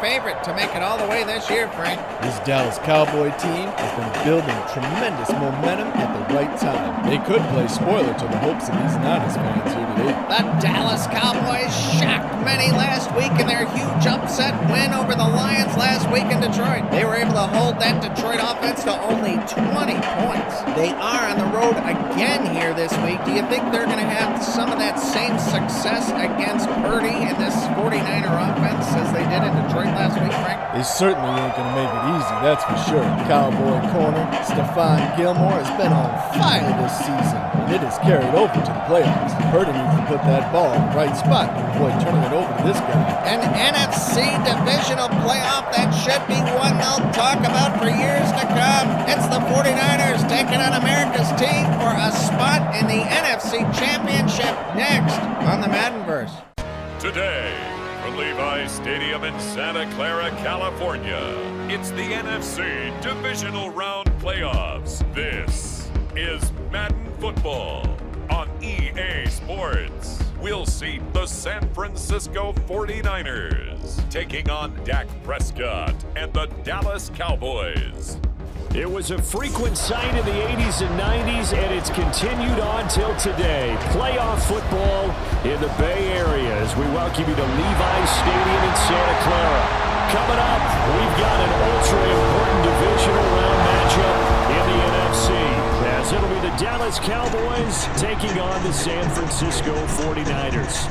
favorite to make it all the way this year, Frank. This Dallas Cowboy team has been building tremendous momentum at the right time. They could play spoiler to the hopes of these Niners fans here today. The Dallas Cowboys shocked many last week in their huge upset win over the Lions last week in Detroit. They were able to hold that Detroit offense to only 20 points. They are on the road again here this week. Do you think they're going to have some of that same success against Purdy and this 49er offense as they did in Detroit last week, Frank? They certainly ain't going to make it easy, that's for sure. Cowboy corner Stephon Gilmore has been on fire this season, and it has carried over to the playoffs. Purdy needs to put that ball in the right spot to avoid turning it over to this guy. An NFC divisional playoff that should be one they'll talk about for years to come. It's the 49ers taking on America's team for a spot in the NFC Championship next on the Maddenverse. Today, from Levi's Stadium in Santa Clara, California, it's the NFC Divisional Round Playoffs. This is Madden Football on EA Sports. We'll see the San Francisco 49ers taking on Dak Prescott and the Dallas Cowboys. It was a frequent sight in the 80s and 90s, and it's continued on till today. Playoff football in the Bay Area as we welcome you to Levi's Stadium in Santa Clara. Coming up, we've got an ultra-important divisional round matchup in the NFC, as it'll be the Dallas Cowboys taking on the San Francisco 49ers.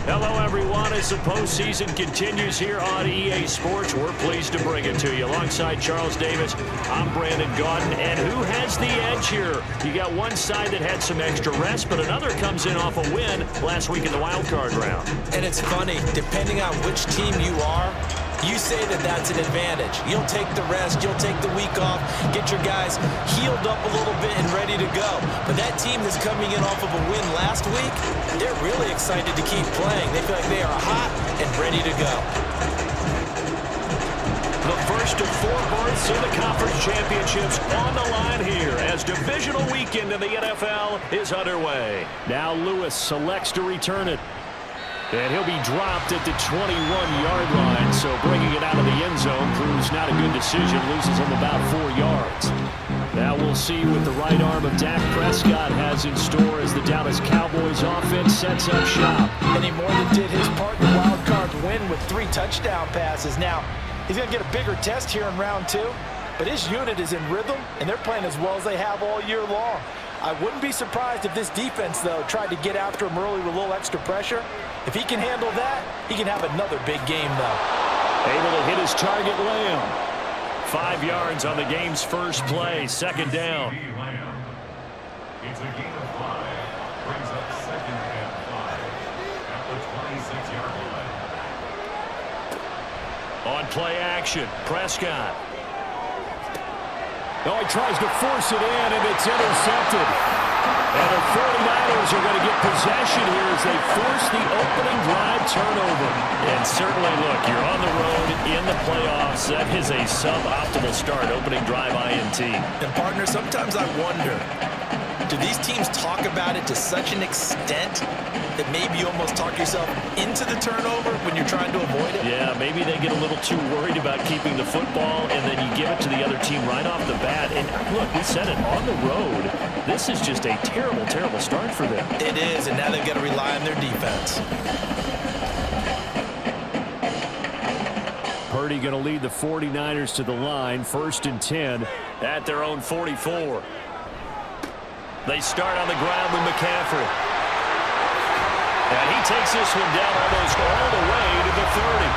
Hello, everyone. As the postseason continues here on EA Sports, we're pleased to bring it to you. Alongside Charles Davis, I'm Brandon Gaudin. And who has the edge here? You got one side that had some extra rest, but another comes in off a win last week in the wild card round. And it's funny, depending on which team you are, you say that that's an advantage. You'll take the rest, you'll take the week off, get your guys healed up a little bit and ready to go. But that team that's coming in off of a win last week, they're really excited to keep playing. They feel like they are hot and ready to go. The first of 4 berths in the conference championships on the line here as divisional weekend in the NFL is underway. Now Lewis selects to return it. And he'll be dropped at the 21-yard line, so bringing it out of the end zone proves not a good decision, loses him about 4 yards. Now we'll see what the right arm of Dak Prescott has in store as the Dallas Cowboys offense sets up shop. And he more than did his part in the wild card win with 3 touchdown passes. Now, he's going to get a bigger test here in round 2, but his unit is in rhythm, and they're playing as well as they have all year long. I wouldn't be surprised if this defense, though, tried to get after him early with a little extra pressure. If he can handle that, he can have another big game, though. Able to hit his target, Lamb. 5 yards on the game's first play, second down. It's a gain of 5. Brings up 2nd and 5 at the 26-yard line. On play action, Prescott. Oh, he tries to force it in, and it's intercepted. And the 49ers are going to get possession here as they force the opening drive turnover. And certainly, look, you're on the road in the playoffs. That is a suboptimal start, opening drive INT. And, partner, sometimes I wonder, do these teams talk about it to such an extent that maybe you almost talk yourself into the turnover when you're trying to avoid it? Yeah, maybe they get a little too worried about keeping the football, and then you give it to the other team right off the bat. And look, we said it, on the road, this is just a terrible, terrible start for them. It is, and now they've got to rely on their defense. Purdy going to lead the 49ers to the line, 1st and 10 at their own 44. They start on the ground with McCaffrey. And he takes this one down almost all the way to the 30.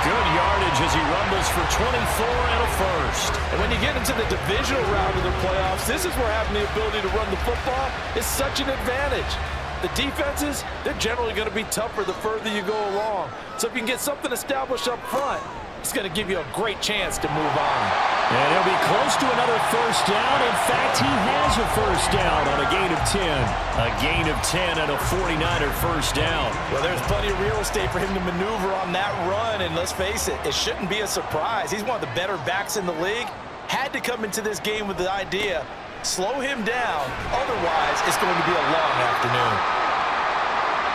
Good yardage as he rumbles for 24 and a first. And when you get into the divisional round of the playoffs, this is where having the ability to run the football is such an advantage. The defenses, they're generally going to be tougher the further you go along. So if you can get something established up front, it's going to give you a great chance to move on. And he'll be close to another first down. In fact, he has a first down on a gain of 10. A gain of 10 and a 49er first down. Well, there's plenty of real estate for him to maneuver on that run, and let's face it, it shouldn't be a surprise. He's one of the better backs in the league. Had to come into this game with the idea, slow him down, otherwise it's going to be a long afternoon.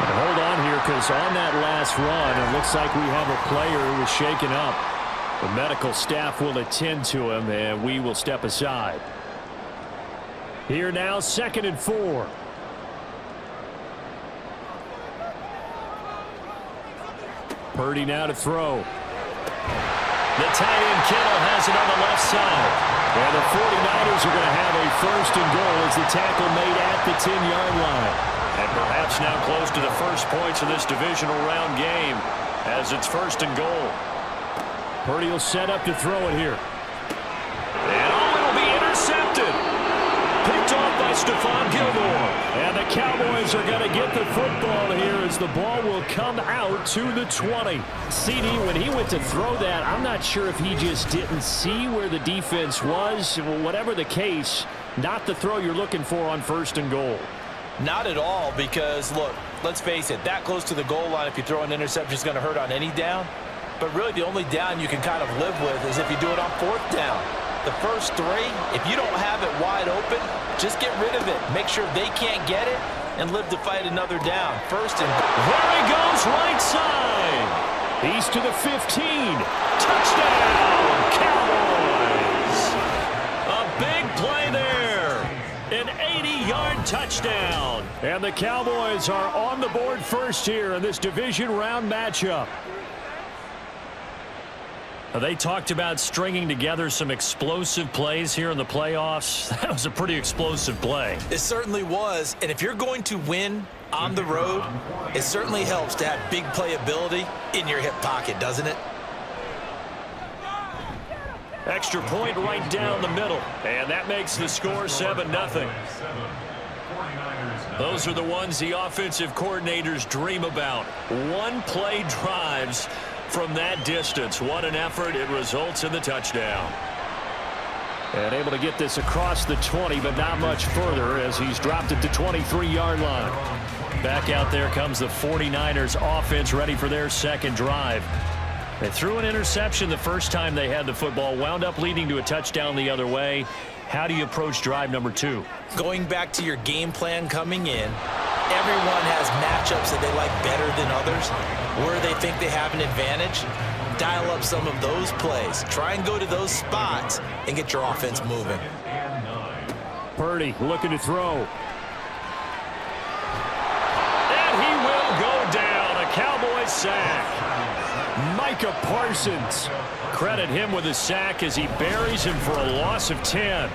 And hold on here, because on that last run, it looks like we have a player who was shaken up. The medical staff will attend to him, and we will step aside. Here now, 2nd and 4. Purdy now to throw. The tight end Kittle has it on the left side. And the 49ers are going to have a 1st and goal as the tackle made at the 10-yard line. And perhaps now close to the first points of this divisional round game as it's 1st and goal. Purdy will set up to throw it here. And it'll be intercepted. Picked off by Stephon Gilmore. And the Cowboys are going to get the football here as the ball will come out to the 20. CD, when he went to throw that, I'm not sure if he just didn't see where the defense was. Whatever the case, not the throw you're looking for on 1st and goal. Not at all, because, look, let's face it, that close to the goal line, if you throw an interception, is going to hurt on any down. But really, the only down you can kind of live with is if you do it on 4th down. The first 3, if you don't have it wide open, just get rid of it. Make sure they can't get it and live to fight another down. 1st and there he goes, right side. He's to the 15. Touchdown, Cowboys. A big play there. An 80-yard touchdown. And the Cowboys are on the board first here in this division round matchup. They talked about stringing together some explosive plays here in the playoffs. That was a pretty explosive play. It certainly was. And if you're going to win on the road, it certainly helps to have big playability in your hip pocket, doesn't it? Extra point right down the middle. And that makes the score 7-0. Those are the ones the offensive coordinators dream about. One-play drives from that distance. What an effort. It results in the touchdown. And able to get this across the 20, but not much further as he's dropped it to 23-yard line. Back out there comes the 49ers offense ready for their 2nd drive. They threw an interception the first time they had the football, wound up leading to a touchdown the other way. How do you approach drive number 2? Going back to your game plan coming in, everyone has matchups that they like better than others, where they think they have an advantage. Dial up some of those plays. Try and go to those spots and get your offense moving. Purdy looking to throw. And he will go down. A Cowboys sack. Micah Parsons. Credit him with a sack as he buries him for a loss of 10.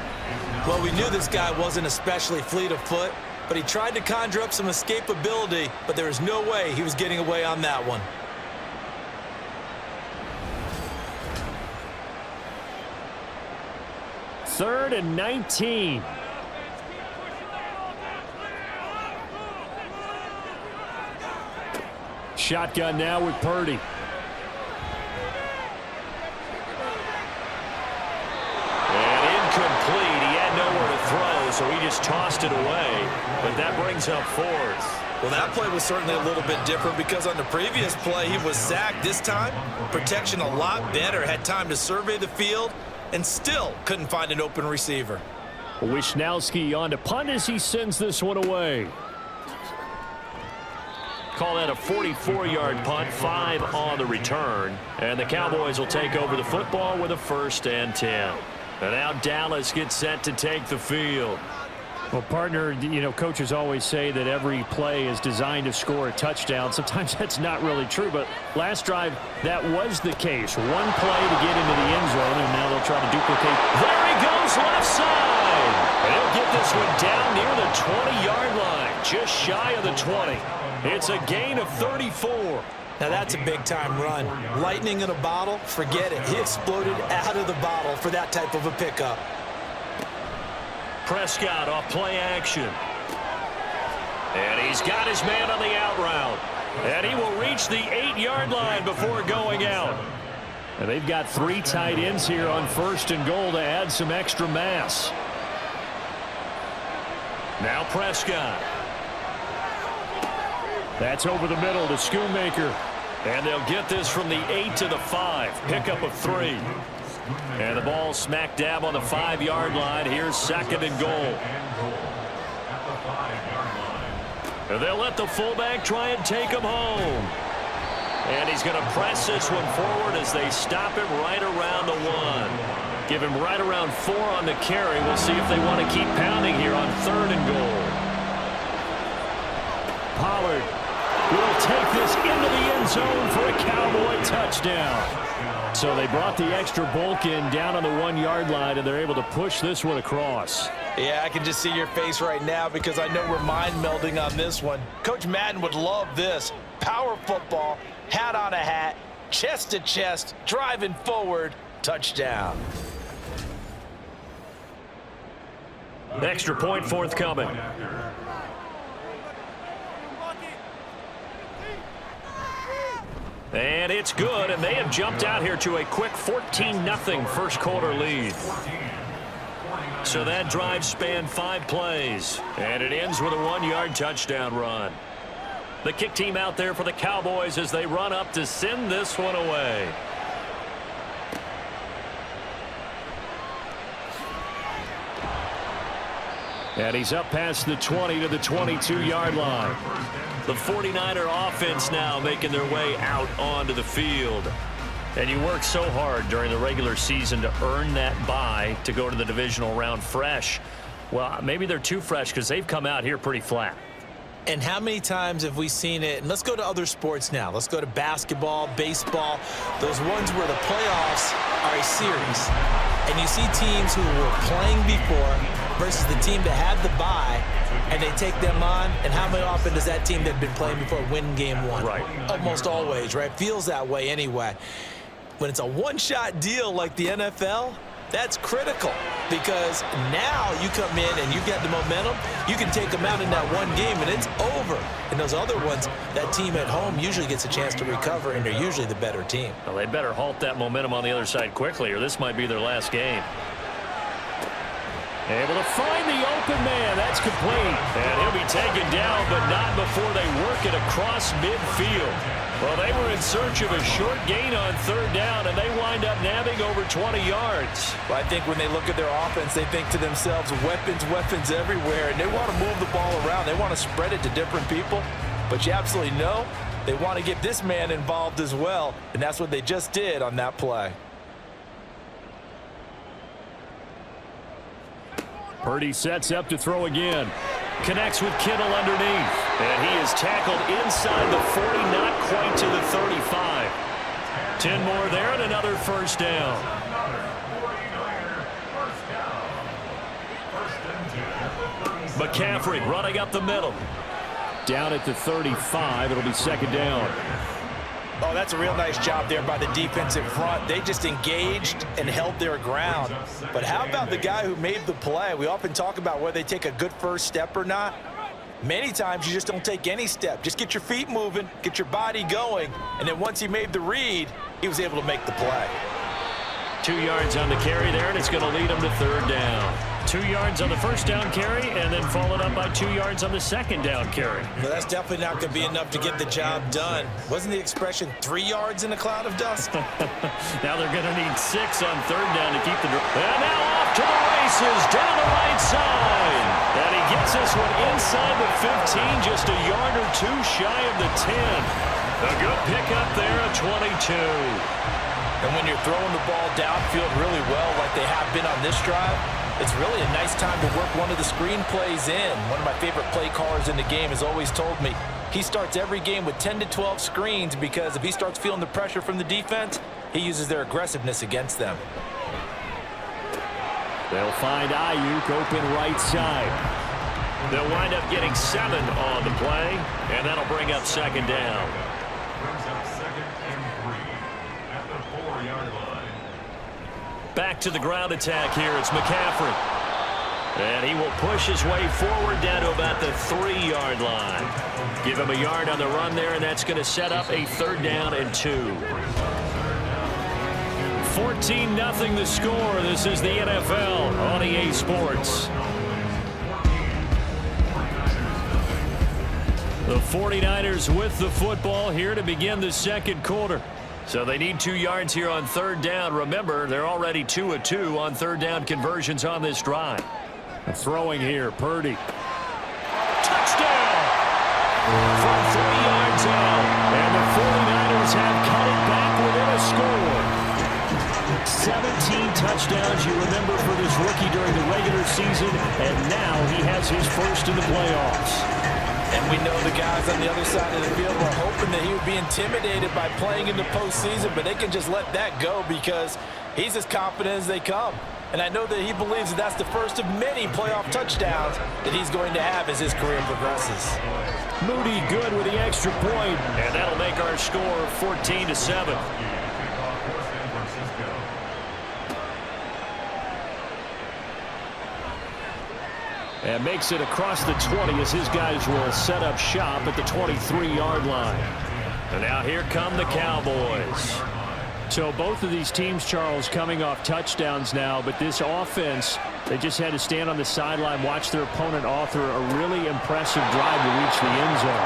Well, we knew this guy wasn't especially fleet of foot, but he tried to conjure up some escapability, but there was no way he was getting away on that one. Third and 19. Shotgun now with Purdy. Incomplete. He had nowhere to throw, so he just tossed it away. But that brings up 4th. Well, that play was certainly a little bit different because on the previous play, he was sacked. This time, protection a lot better. Had time to survey the field and still couldn't find an open receiver. Wisnowski on to punt as he sends this one away. Call that a 44-yard punt, 5 on the return. And the Cowboys will take over the football with a 1st and 10. And now Dallas gets set to take the field. Well, partner, you know, coaches always say that every play is designed to score a touchdown. Sometimes that's not really true, but last drive, that was the case. One play to get into the end zone, and now they'll try to duplicate. There he goes, left side. And he'll get this one down near the 20-yard line, just shy of the 20. It's a gain of 34. Now that's a big-time run. Lightning in a bottle, forget it. He exploded out of the bottle for that type of a pickup. Prescott off play action. And he's got his man on the out route. And he will reach the 8-yard line before going out. And they've got 3 tight ends here on 1st and goal to add some extra mass. Now Prescott. That's over the middle to Schoonmaker. And they'll get this from the 8 to the 5. Pickup of 3. And the ball smack dab on the 5-yard line. Here's 2nd and goal. And they'll let the fullback try and take him home. And he's going to press this one forward as they stop him right around the 1. Give him right around 4 on the carry. We'll see if they want to keep pounding here on 3rd and goal. Pollard will take this into the end zone for a Cowboy touchdown. So they brought the extra bulk in down on the 1-yard line, and they're able to push this one across. Yeah, I can just see your face right now because I know we're mind melding on this one. Coach Madden would love this. Power football, hat on a hat, chest to chest, driving forward, touchdown. Extra point forthcoming. And it's good, and they have jumped out here to a quick 14-0 first quarter lead. So that drive spanned 5 plays, and it ends with a 1-yard touchdown run. The kick team out there for the Cowboys as they run up to send this one away. And he's up past the 20 to the 22-yard line. The 49er offense now making their way out onto the field. And you work so hard during the regular season to earn that bye to go to the divisional round fresh. Well, maybe they're too fresh because they've come out here pretty flat. And how many times have we seen it? And let's go to other sports now. Let's go to basketball, baseball, those ones where the playoffs are a series. And you see teams who were playing before versus the team that had the bye, and they take them on. And how often does that team that had been playing before win game 1? Right. Almost always, right? Feels that way anyway. When it's a one-shot deal like the NFL, that's critical because now you come in and you get the momentum. You can take them out in that one game, and it's over. And those other ones, that team at home usually gets a chance to recover, and they're usually the better team. Well, they better halt that momentum on the other side quickly, or this might be their last game. Able to find the open man. That's complete. And he'll be taken down, but not before they work it across midfield. Well, they were in search of a short gain on 3rd down, and they wind up nabbing over 20 yards. Well, I think when they look at their offense, they think to themselves, weapons, weapons everywhere, and they want to move the ball around. They want to spread it to different people, but you absolutely know they want to get this man involved as well, and that's what they just did on that play. Purdy sets up to throw again. Connects with Kittle underneath. And he is tackled inside the 40, not quite to the 35. 10 more there and another first down. McCaffrey running up the middle. Down at the 35. It'll be 2nd down. Oh, that's a real nice job there by the defensive front. They just engaged and held their ground. But how about the guy who made the play? We often talk about whether they take a good first step or not. Many times you just don't take any step. Just get your feet moving, get your body going, and then once he made the read, he was able to make the play. 2 yards on the carry there, and it's going to lead him to 3rd down. 2 yards on the first down carry, and then followed up by 2 yards on the 2nd down carry. Well, that's definitely not going to be enough to get the job done. Wasn't the expression 3 yards in a cloud of dust? Now they're going to need 6 on 3rd down to keep the drive. And now off to the races down the right side. And he gets this one inside the 15, just a yard or 2 shy of the 10. A good pickup there at 22. And when you're throwing the ball downfield really well like they have been on this drive, it's really a nice time to work one of the screen plays in. One of my favorite play callers in the game has always told me he starts every game with 10 to 12 screens because if he starts feeling the pressure from the defense, he uses their aggressiveness against them. They'll find Ayuk open right side. They'll wind up getting 7 on the play, and that'll bring up 2nd down. Back to the ground attack here. It's McCaffrey. And he will push his way forward down to about the 3-yard line. Give him a yard on the run there, and that's going to set up a 3rd down and 2. 14-0 the score. This is the NFL on EA Sports. The 49ers with the football here to begin the 2nd quarter. So they need 2 yards here on 3rd down. Remember, they're already 2 of 2 on 3rd down conversions on this drive. Throwing here, Purdy. Touchdown! from 3 yards out. And the 49ers have cut it back within a score. 17 touchdowns, you remember, for this rookie during the regular season, and now he has his first in the playoffs. And we know the guys on the other side of the field were hoping that he would be intimidated by playing in the postseason, but they can just let that go because he's as confident as they come. And I know that he believes that that's the first of many playoff touchdowns that he's going to have as his career progresses. Moody good with the extra point, and that'll make our score 14-7. And makes it across the 20 as his guys will set up shop at the 23-yard line. And now here come the Cowboys. So both of these teams, Charles, coming off touchdowns now, but this offense, they just had to stand on the sideline, watch their opponent author a really impressive drive to reach the end zone.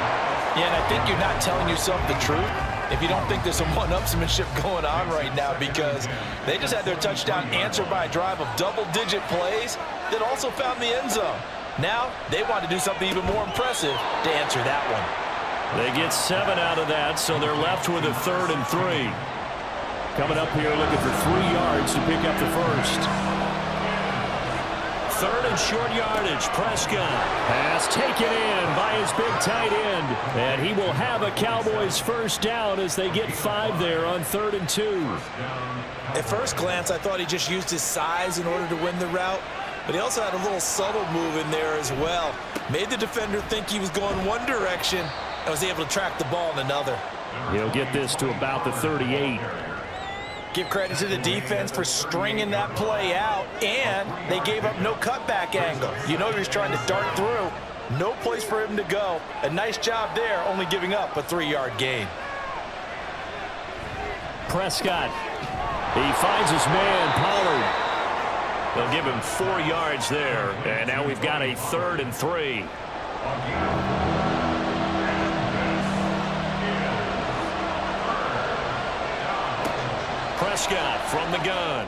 Yeah, and I think you're not telling yourself the truth if you don't think there's some one-upsmanship going on right now, because they just had their touchdown answered by a drive of double-digit plays that also found the end zone. Now they want to do something even more impressive to answer that one. They get 7 out of that, so they're left with a 3rd and 3. Coming up here looking for 3 yards to pick up the first. 3rd and short yardage. Prescott pass taken in by his big tight end. And he will have a Cowboys first down as they get 5 there on 3rd and 2. At first glance, I thought he just used his size in order to win the route, but he also had a little subtle move in there as well. Made the defender think he was going one direction and was able to track the ball in another. He'll get this to about the 38. Give credit to the defense for stringing that play out, and they gave up no cutback angle. You know he was trying to dart through. No place for him to go. A nice job there, only giving up a 3-yard gain. Prescott. He finds his man, Pollard. They'll give him 4 yards there, and now we've got a 3rd and 3. Prescott from the gun.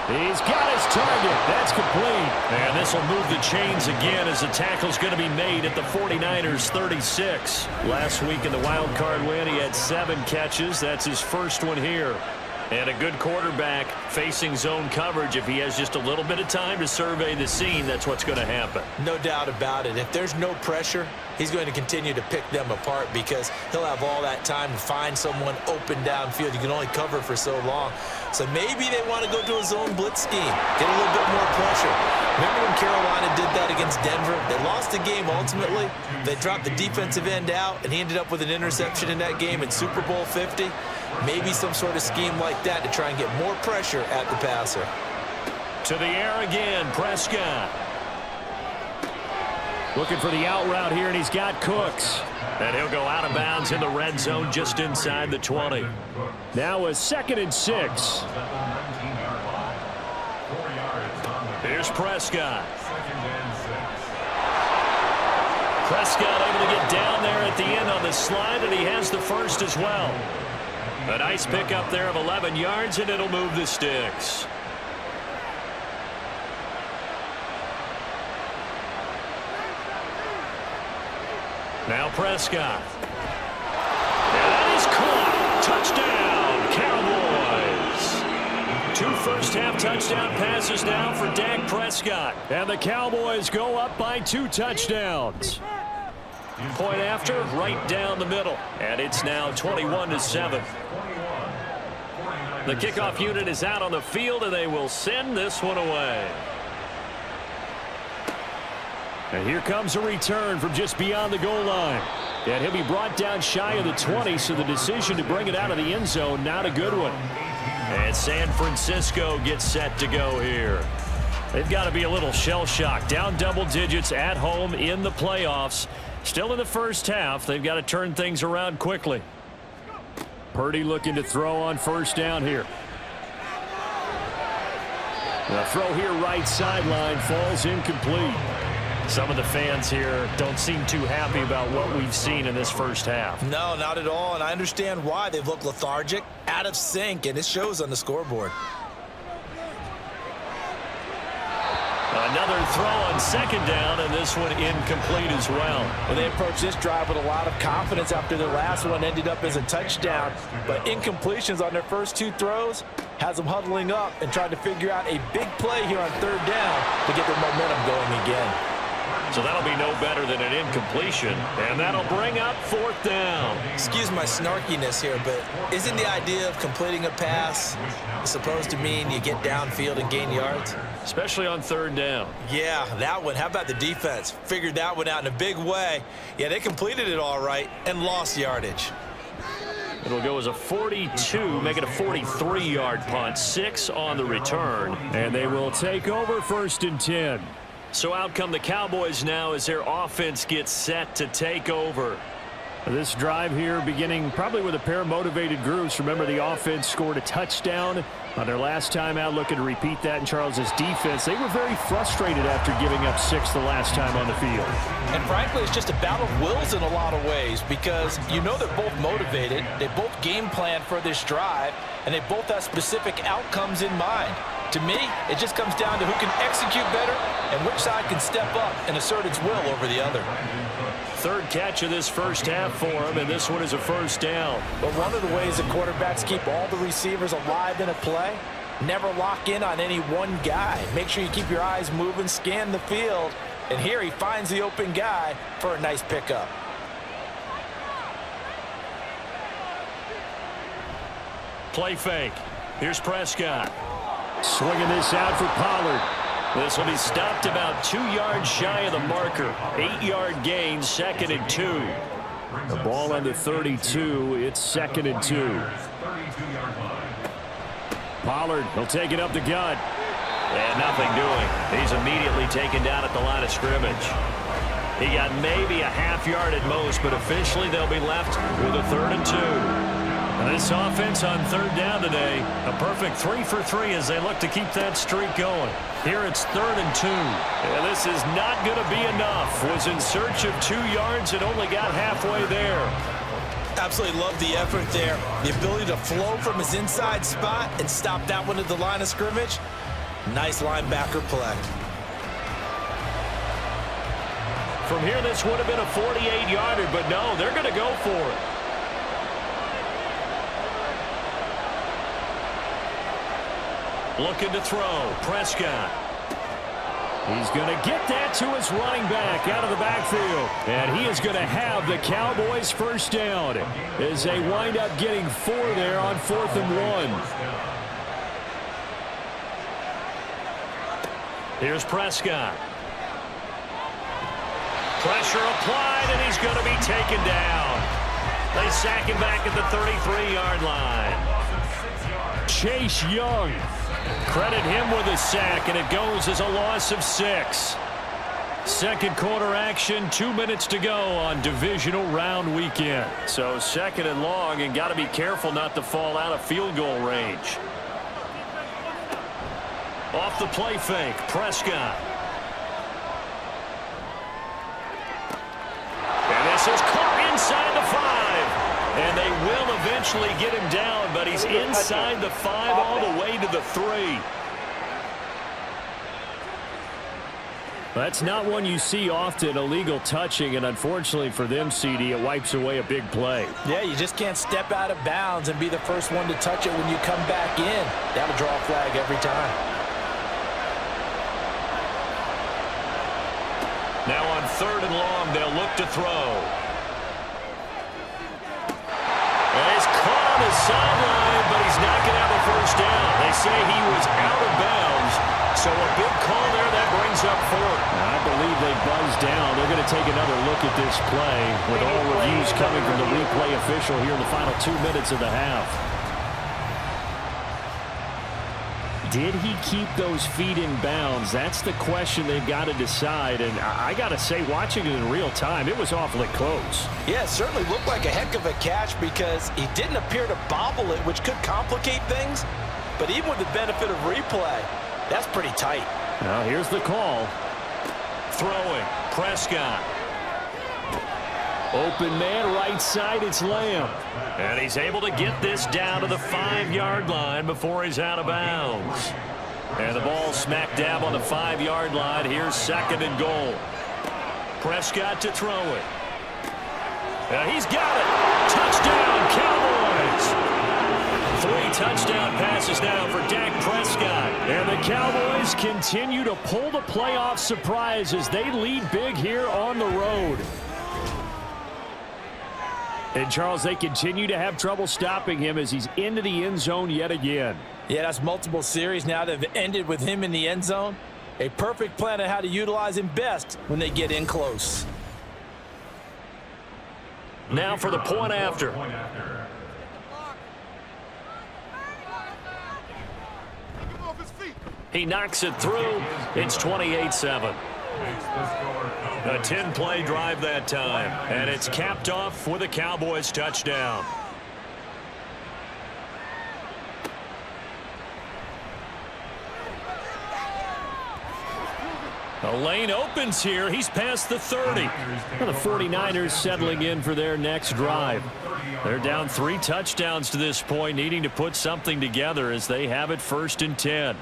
He's got his target. That's complete. And this will move the chains again as the tackle's going to be made at the 49ers 36. Last week in the wild card win, he had 7 catches. That's his first one here. And a good quarterback facing zone coverage. If he has just a little bit of time to survey the scene, that's what's going to happen. No doubt about it. If there's no pressure, he's going to continue to pick them apart because he'll have all that time to find someone open downfield. You can only cover for so long. So maybe they want to go to a zone blitz scheme, get a little bit more pressure. Remember when Carolina did that against Denver? They lost the game ultimately. They dropped the defensive end out, and he ended up with an interception in that game in Super Bowl 50. Maybe some sort of scheme like that to try and get more pressure at the passer. To the air again, Prescott. Looking for the out route here, and he's got Cooks. And he'll go out of bounds in the red zone just inside the 20. Now a 2nd and 6. Here's Prescott. Prescott able to get down there at the end on the slide, and he has the first as well. A nice pickup there of 11 yards, and it'll move the sticks. Now Prescott. And that is caught. Touchdown, Cowboys. 2 first-half touchdown passes now for Dak Prescott. And the Cowboys go up by 2 touchdowns. Point after, right down the middle. And it's now 21-7. The kickoff unit is out on the field, and they will send this one away. And here comes a return from just beyond the goal line. And he'll be brought down shy of the 20, so the decision to bring it out of the end zone, not a good one. And San Francisco gets set to go here. They've got to be a little shell-shocked. Down double digits at home in the playoffs. Still in the first half. They've got to turn things around quickly. Purdy looking to throw on first down here. The throw here right sideline falls incomplete. Some of the fans here don't seem too happy about what we've seen in this first half. No, not at all, and I understand why. They've looked lethargic, out of sync, and it shows on the scoreboard. Another throw on second down, and this one incomplete as well. Well, they approached this drive with a lot of confidence after their last one ended up as a touchdown. But incompletions on their first 2 throws has them huddling up and trying to figure out a big play here on third down to get their momentum going again. So that'll be no better than an incompletion, and that'll bring up fourth down. Excuse my snarkiness here, but isn't the idea of completing a pass supposed to mean you get downfield and gain yards? Especially on third down. Yeah, that one. How about the defense? Figured that one out in a big way. Yeah, they completed it all right and lost yardage. It'll go as a 42, make it a 43-yard punt, 6 on the return, and they will take over 1st and 10. So out come the Cowboys now as their offense gets set to take over. This drive here beginning probably with a pair of motivated groups. Remember, the offense scored a touchdown on their last time out, looking to repeat that in Charles's defense. They were very frustrated after giving up 6 the last time on the field. And frankly, it's just a battle of wills in a lot of ways because you know they're both motivated, they both game plan for this drive, and they both have specific outcomes in mind. To me, it just comes down to who can execute better and which side can step up and assert its will over the other. Third catch of this first half for him, and this one is a first down. But one of the ways the quarterbacks keep all the receivers alive in a play, never lock in on any one guy. Make sure you keep your eyes moving, scan the field, and here he finds the open guy for a nice pickup. Play fake. Here's Prescott. Swinging this out for Pollard. This will be stopped about 2 yards shy of the marker. 8-yard gain, 2nd and 2. The ball on the 32. It's 2nd and 2. Pollard will take it up the gut. And nothing doing. He's immediately taken down at the line of scrimmage. He got maybe a half yard at most, but officially they'll be left with a 3rd and 2. This offense on third down today, a perfect 3 for 3 as they look to keep that streak going. Here it's 3rd and 2. And this is not going to be enough. Was in search of 2 yards and only got halfway there. Absolutely love the effort there. The ability to flow from his inside spot and stop that one at the line of scrimmage. Nice linebacker play. From here, this would have been a 48-yarder, but no, they're going to go for it. Looking to throw. Prescott. He's going to get that to his running back out of the backfield. And he is going to have the Cowboys first down as they wind up getting 4 there on 4th and 1. Here's Prescott. Pressure applied, and he's going to be taken down. They sack him back at the 33-yard line. Chase Young. Credit him with a sack, and it goes as a loss of 6. Second quarter action, 2 minutes to go on divisional round weekend. So 2nd and long, and got to be careful not to fall out of field goal range. Off the play fake, Prescott. And this is caught inside the 5. And they will eventually get him down, but he's inside the 5 all the way to the 3. That's not one you see often, illegal touching, and unfortunately for them, CD, it wipes away a big play. Yeah, you just can't step out of bounds and be the first one to touch it when you come back in. That'll draw a flag every time. Now on 3rd and long, they'll look to throw. And he's caught on the sideline, but he's not going to have a first down. They say he was out of bounds, so a big call there that brings up 4th. I believe they buzzed down. They're going to take another look at this play with all reviews coming from the replay official here in the final 2 minutes of the half. Did he keep those feet in bounds? That's the question they've got to decide. And I got to say, watching it in real time, it was awfully close. Yeah, it certainly looked like a heck of a catch because he didn't appear to bobble it, which could complicate things. But even with the benefit of replay, that's pretty tight. Now here's the call. Throwing. Prescott. Open man, right side, it's Lamb. And he's able to get this down to the 5-yard line before he's out of bounds. And the ball smack dab on the 5-yard line. Here's 2nd and goal. Prescott to throw it. He's got it. Touchdown, Cowboys. 3 touchdown passes now for Dak Prescott. And the Cowboys continue to pull the playoff surprise as they lead big here on the road. And, Charles, they continue to have trouble stopping him as he's into the end zone yet again. Yeah, that's multiple series now that have ended with him in the end zone. A perfect plan on how to utilize him best when they get in close. Now for the point after. He knocks it through. It's 28-7. A 10-play drive that time. And it's capped off with a Cowboys touchdown. The lane opens here. He's past the 30. And the 49ers settling in for their next drive. They're down 3 touchdowns to this point, needing to put something together as they have it 1st and 10.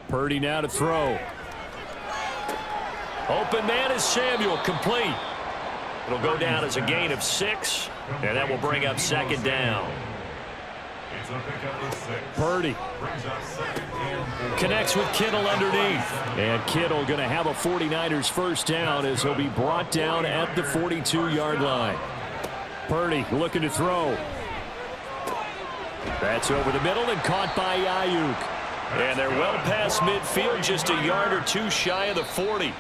Purdy now to throw. Open man is Samuel, complete. It'll go down as a gain of 6, and that will bring up 2nd down. Purdy connects with Kittle underneath. And Kittle going to have a 49ers first down as he'll be brought down at the 42-yard line. Purdy looking to throw. That's over the middle and caught by Ayuk. And they're well past midfield, just a yard or 2 shy of the 40.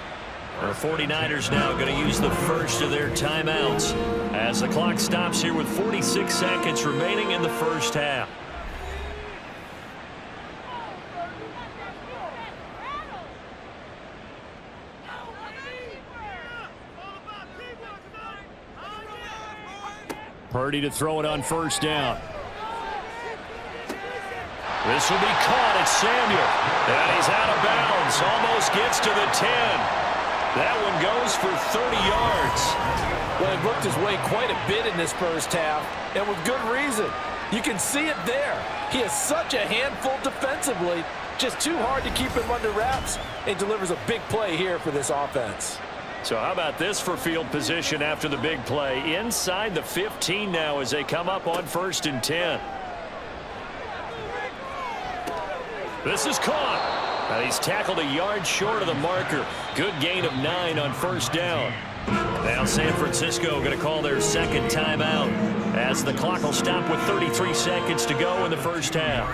The 49ers now going to use the first of their timeouts as the clock stops here with 46 seconds remaining in the first half. Purdy to throw it on first down. This will be caught at Samuel. And he's out of bounds. Almost gets to the 10. That one goes for 30 yards. Well, he worked his way quite a bit in this first half, and with good reason. You can see it there. He is such a handful defensively. Just too hard to keep him under wraps, and delivers a big play here for this offense. So how about this for field position after the big play? Inside the 15 now as they come up on 1st and 10. This is caught. And he's tackled a yard short of the marker. Good gain of 9 on first down. Now San Francisco going to call their 2nd timeout as the clock will stop with 33 seconds to go in the first half.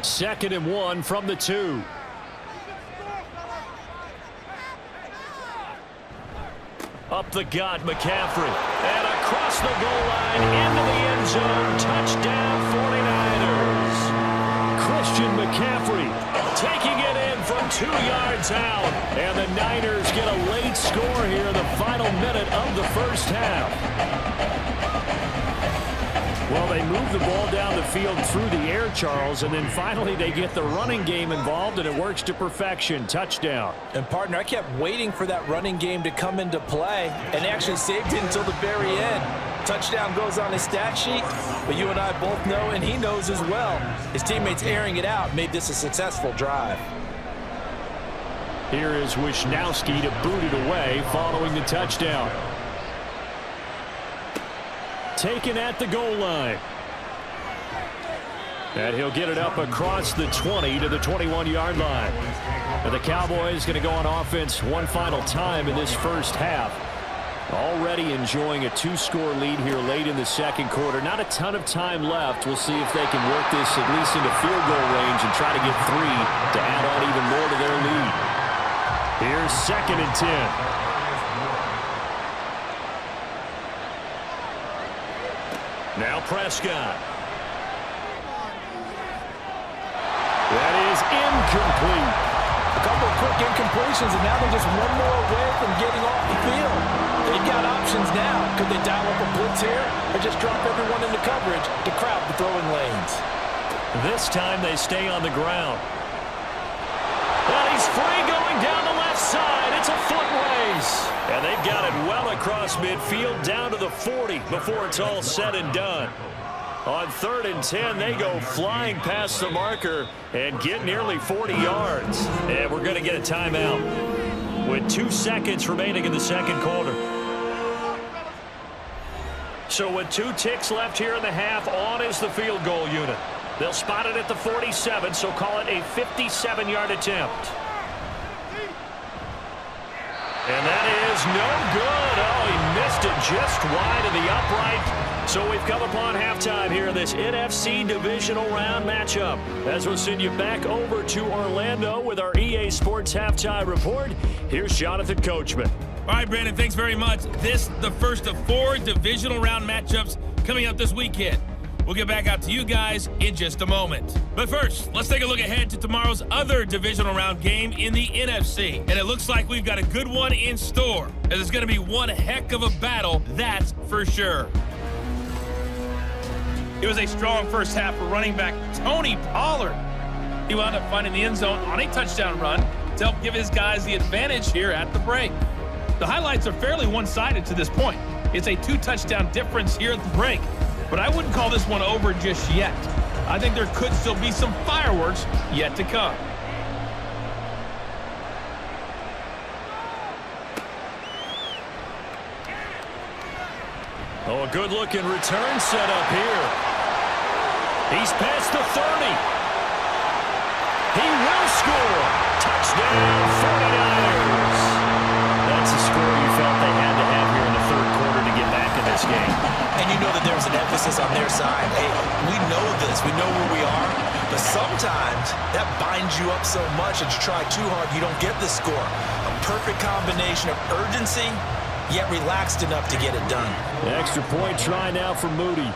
2nd and 1 from the 2. Up the gut, McCaffrey. And across the goal line into the end zone. Touchdown 49ers. Christian McCaffrey taking it in from 2 yards out. And the Niners get a late score here in the final minute of the first half. Well, they move the ball down the field through the air, Charles, and then finally they get the running game involved, and it works to perfection. Touchdown. And, partner, I kept waiting for that running game to come into play, and actually saved it until the very end. Touchdown goes on his stat sheet, but you and I both know, and he knows as well, his teammates airing it out made this a successful drive. Here is Wisnowski to boot it away following the touchdown. Taken at the goal line. And he'll get it up across the 20 to the 21-yard line. And the Cowboys going to go on offense one final time in this first half. Already enjoying a 2-score lead here late in the second quarter. Not a ton of time left. We'll see if they can work this at least into field goal range and try to get 3 to add on even more to their lead. Here's 2nd and 10. Now Prescott. That is incomplete. A couple of quick incompletions, and now they're just one more away from getting off the field. They've got options now. Could they dial up a blitz here or just drop everyone into coverage to crowd the throwing lanes? This time they stay on the ground. And he's free going down the left side. It's a foot race. And they've got it well across midfield down to the 40 before it's all said and done. On 3rd and 10, they go flying past the marker and get nearly 40 yards. And we're going to get a timeout with 2 seconds remaining in the second quarter. So with 2 ticks left here in the half, on is the field goal unit. They'll spot it at the 47, so call it a 57-yard attempt. And that is no good. Oh, he missed it just wide of the upright. So we've come upon halftime here in this NFC divisional round matchup. As we'll send you back over to Orlando with our EA Sports halftime report, here's Jonathan Coachman. All right, Brandon, thanks very much. This the first of 4 divisional round matchups coming up this weekend. We'll get back out to you guys in just a moment. But first, let's take a look ahead to tomorrow's other divisional round game in the NFC. And it looks like we've got a good one in store, as it's going to be one heck of a battle, that's for sure. It was a strong first half for running back Tony Pollard. He wound up finding the end zone on a touchdown run to help give his guys the advantage here at the break. The highlights are fairly one-sided to this point. It's a 2-touchdown difference here at the break. But I wouldn't call this one over just yet. I think there could still be some fireworks yet to come. Oh, a good-looking return set up here. He's past the 30. He will score. Touchdown, 49ers. That's a score you felt they had to have here in the third quarter to get back in this game. And you know that there's an emphasis on their side. Hey, we know this. We know where we are. But sometimes that binds you up so much that you try too hard, you don't get the score. A perfect combination of urgency, yet relaxed enough to get it done. The extra point try now for Moody.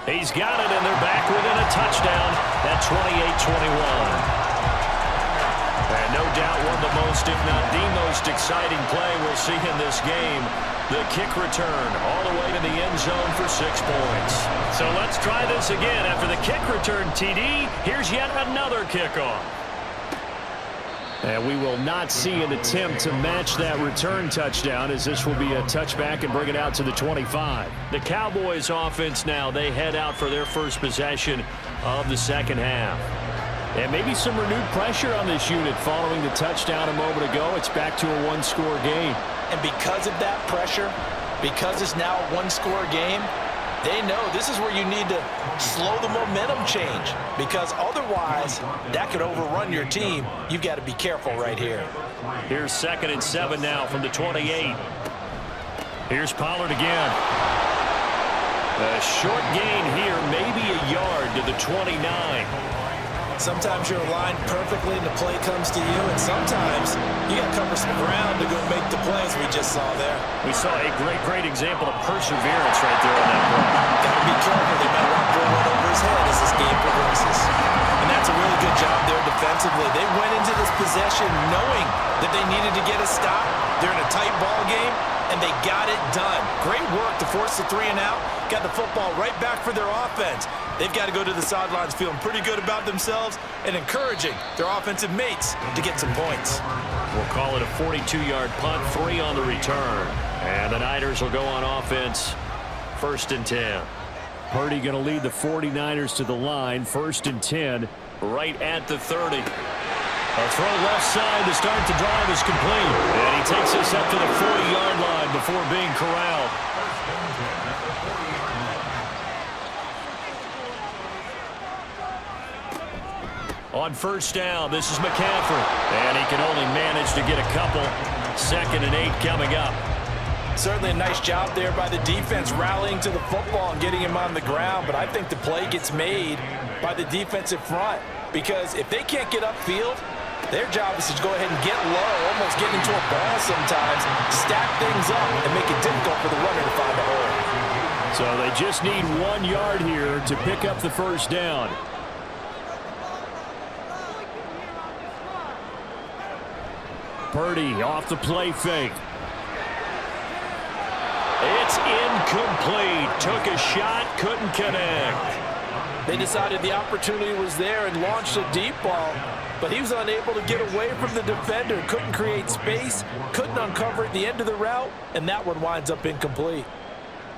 He's got it, and they're back within a touchdown at 28-21. And no doubt one of the most, if not the most exciting play we'll see in this game. The kick return all the way to the end zone for 6 points. So let's try this again. After the kick return, TD, here's yet another kickoff. And we will not see an attempt to match that return touchdown, as this will be a touchback and bring it out to the 25. The Cowboys offense now, they head out for their first possession of the second half. And maybe some renewed pressure on this unit following the touchdown a moment ago. It's back to a 1-score game. And because of that pressure, because it's now a 1-score game, they know this is where you need to slow the momentum change, because otherwise that could overrun your team. You've got to be careful right here. Here's 2nd and 7 now from the 28. Here's Pollard again. A short gain here, maybe a yard to the 29. Sometimes you're aligned perfectly and the play comes to you, and sometimes you got to cover some ground to go make the plays we just saw there. We saw a great example of perseverance right there on that play. Got to be careful. They might want to throw one over his head as this game progresses. And that's a really good job there defensively. They went into this possession knowing that they needed to get a stop. They're in a tight ball game, and they got it done. Great work to force the 3 and out. Got the football right back for their offense. They've got to go to the sidelines feeling pretty good about themselves and encouraging their offensive mates to get some points. We'll call it a 42-yard punt, 3 on the return. And the Niners will go on offense, 1st and 10. Purdy going to lead the 49ers to the line, 1st and 10, right at the 30. A throw left side to start the drive is complete. And he takes us up to the 40-yard line before being corralled. On 1st down, this is McCaffrey. And he can only manage to get a couple. 2nd and 8 coming up. Certainly a nice job there by the defense rallying to the football and getting him on the ground. But I think the play gets made by the defensive front, because if they can't get upfield, their job is to go ahead and get low, almost get into a ball sometimes, stack things up, and make it difficult for the runner to find a hole. So they just need 1 yard here to pick up the 1st down. Purdy off the play fake. It's incomplete. Took a shot, couldn't connect. They decided the opportunity was there and launched a deep ball, but he was unable to get away from the defender, couldn't create space, couldn't uncover at the end of the route, and that one winds up incomplete.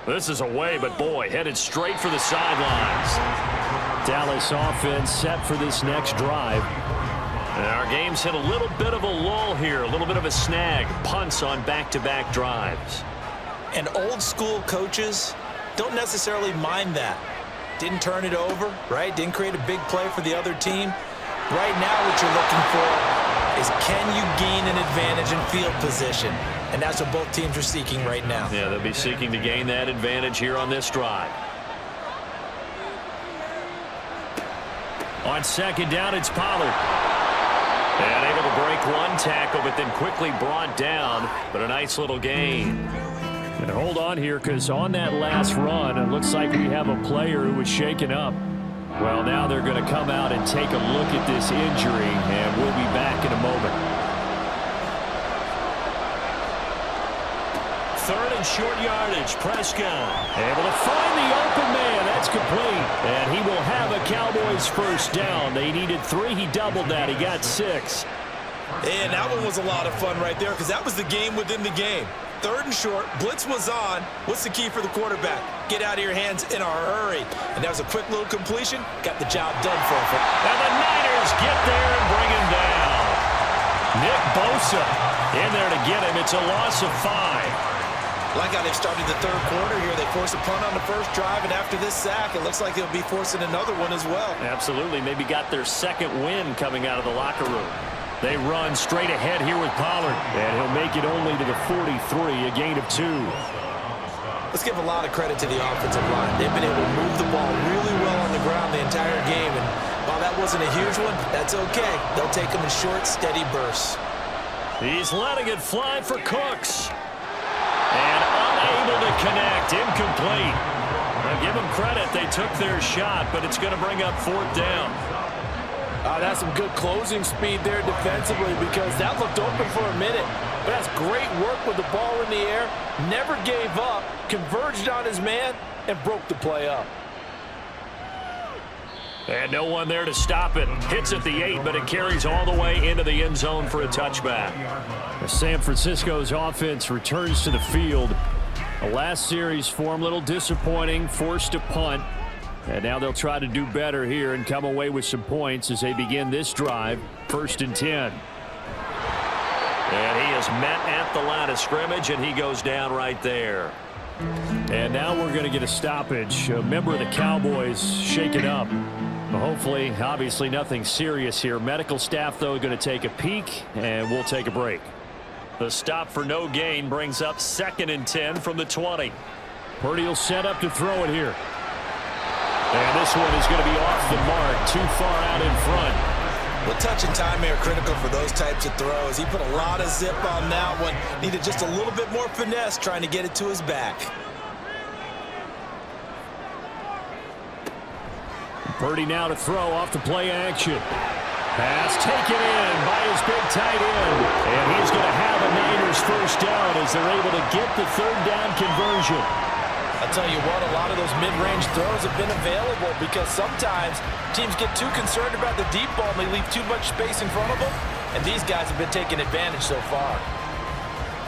This is away, but boy, headed straight for the sidelines. Dallas offense set for this next drive. And our game's hit a little bit of a lull here, a little bit of a snag. Punts on back-to-back drives. And old school coaches don't necessarily mind that. Didn't turn it over, right? Didn't create a big play for the other team. Right now what you're looking for is, can you gain an advantage in field position? And that's what both teams are seeking right now. Yeah, they'll be seeking to gain that advantage here on this drive. On second down, it's Pollard. And able to break one tackle, but then quickly brought down. But a nice little gain. And hold on here, because on that last run, it looks like we have a player who was shaken up. Well, now they're going to come out and take a look at this injury, and we'll be back in a moment. Third and short yardage. Prescott able to find the open man. That's complete. And he will have a Cowboys first down. They needed 3. He doubled that. He got 6. And that one was a lot of fun right there, because that was the game within the game. Third and short, blitz was on. What's the key for the quarterback? Get out of your hands in a hurry. And that was a quick little completion. Got the job done for him. And the Niners get there and bring him down. Nick Bosa in there to get him. It's a loss of 5. Like how they've started the third quarter here. They forced a punt on the first drive, and after this sack, it looks like they'll be forcing another one as well. Absolutely. Maybe got their second win coming out of the locker room. They run straight ahead here with Pollard, and he'll make it only to the 43, a gain of 2. Let's give a lot of credit to the offensive line. They've been able to move the ball really well on the ground the entire game, and while that wasn't a huge one, that's okay. They'll take them in short, steady bursts. He's letting it fly for Cooks. And unable to connect, incomplete. Now give them credit, they took their shot, but it's going to bring up 4th down. That's some good closing speed there defensively, because that looked open for a minute. But that's great work with the ball in the air. Never gave up, converged on his man, and broke the play up. And no one there to stop it. Hits at the 8, but it carries all the way into the end zone for a touchback. San Francisco's offense returns to the field. The last series form a little disappointing, forced a punt. And now they'll try to do better here and come away with some points as they begin this drive. 1st and 10. And he is met at the line of scrimmage, and he goes down right there. And now we're going to get a stoppage. A member of the Cowboys shaken up. Hopefully, obviously nothing serious here. Medical staff, though, going to take a peek, and we'll take a break. The stop for no gain brings up 2nd and 10 from the 20. Purdy will set up to throw it here. And this one is going to be off the mark, too far out in front. Well, touch and time are critical for those types of throws. He put a lot of zip on that one. Needed just a little bit more finesse trying to get it to his back. Purdy now to throw off the play action. Pass taken in by his big tight end. And he's going to have a Niners first down as they're able to get the 3rd down conversion. I'll tell you what, a lot of those mid-range throws have been available, because sometimes teams get too concerned about the deep ball and they leave too much space in front of them, and these guys have been taking advantage so far.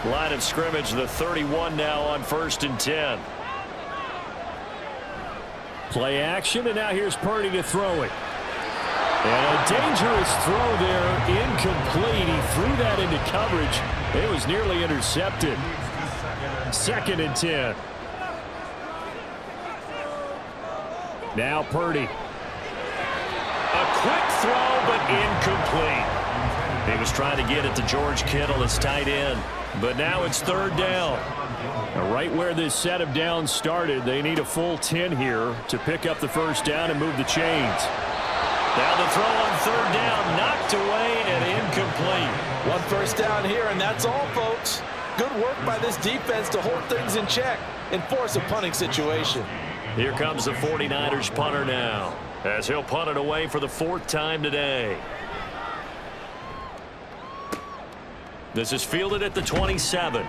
Line of scrimmage, the 31 now on 1st and 10. Play action, and now here's Purdy to throw it. And a dangerous throw there, incomplete. He threw that into coverage. It was nearly intercepted. 2nd and 10. Now Purdy. A quick throw, but incomplete. He was trying to get it to George Kittle, his tight end. But now it's 3rd down. Now right where this set of downs started, they need a full 10 here to pick up the first down and move the chains. Now the throw on 3rd down, knocked away and incomplete. 1 first down here, and that's all, folks. Good work by this defense to hold things in check and force a punting situation. Here comes the 49ers punter now, as he'll punt it away for the 4th time today. This is fielded at the 27.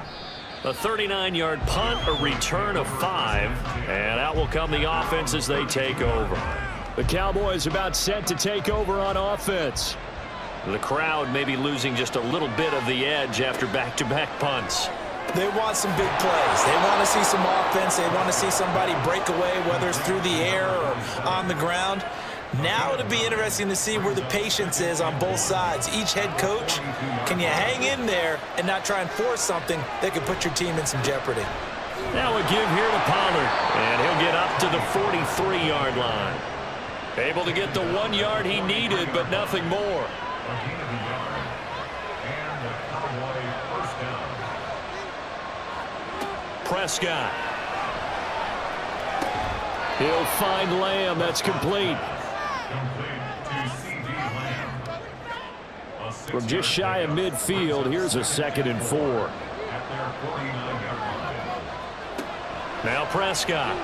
A 39-yard punt, a return of 5, and out will come the offense as they take over. The Cowboys about set to take over on offense. The crowd may be losing just a little bit of the edge after back-to-back punts. They want some big plays. They want to see some offense. They want to see somebody break away, whether it's through the air or on the ground. Now it'll be interesting to see where the patience is on both sides. Each head coach, can you hang in there and not try and force something that could put your team in some jeopardy? Now a give here to Pollard, and he'll get up to the 43-yard line. Able to get the 1 yard he needed, but nothing more. Prescott. He'll find Lamb. That's complete. From just shy of midfield, here's a 2nd and 4. Now Prescott.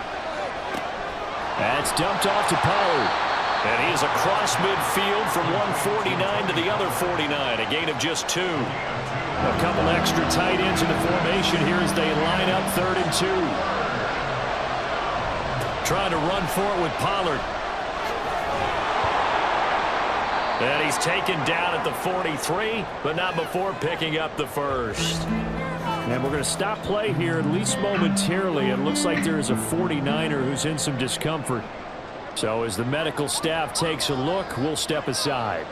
That's dumped off to Pollard. And he is across midfield from 149 to the other 49. A gain of just 2. A couple extra tight ends in the formation here as they line up 3rd and 2. Trying to run for it with Pollard. And he's taken down at the 43, but not before picking up the first. And we're going to stop play here, at least momentarily. It looks like there is a 49er who's in some discomfort. So as the medical staff takes a look, we'll step aside.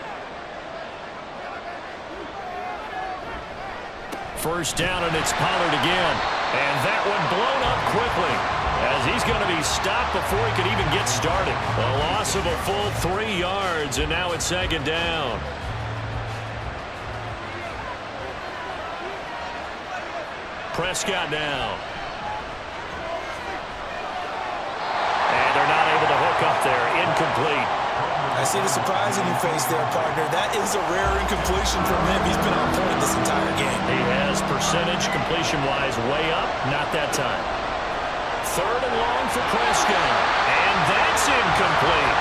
First down, and it's Pollard again. And that one blown up quickly, as he's going to be stopped before he could even get started. A loss of a full 3 yards, and now it's 2nd down. Prescott now. And they're not able to hook up there. Incomplete. I see the surprise in your face there, partner. That is a rare incompletion from him. He's been on point this entire game. He has percentage completion-wise way up. Not that time. 3rd and long for Prescott. And that's incomplete.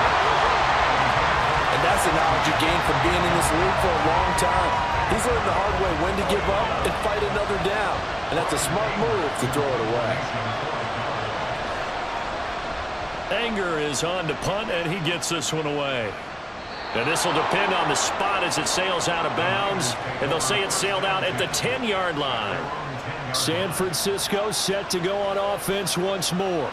And that's the knowledge you gain from being in this league for a long time. He's learned the hard way when to give up and fight another down. And that's a smart move to throw it away. Anger is on to punt, and he gets this one away. And this will depend on the spot as it sails out of bounds. And they'll say it sailed out at the 10-yard line. San Francisco set to go on offense once more.